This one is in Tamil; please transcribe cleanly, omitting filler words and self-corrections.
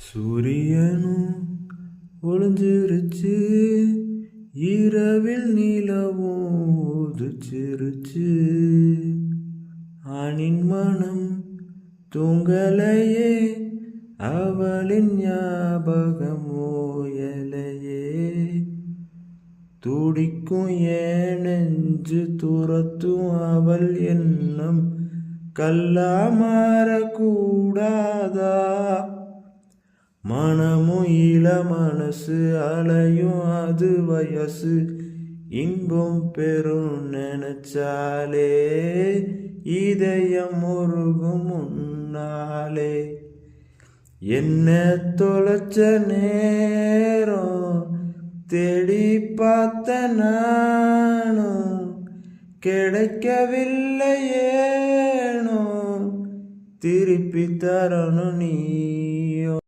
சூரியனும் ஒளிஞ்சிருச்சு, இரவில் நிலவும் உதிச்சிருச்சு. ஆணின் மனம் தூங்கலையே, அவளின் ஞாபகம் ஓயலையே. துடிக்கும் ஏன் நெஞ்சு துரத்தும் அவள் எண்ணம், கல்லா மாறக்கூடாதா? மனமும் இள மனசு அலையும் அது வயசு, இன்பம் பெரும் நினைச்சாலே இதயம் முருகும் முன்னாலே. என்ன தொலைச்ச நேரம் தேடி பார்த்த நானும், கிடைக்கவில்லை ஏனோ திருப்பி தரணும் நீ.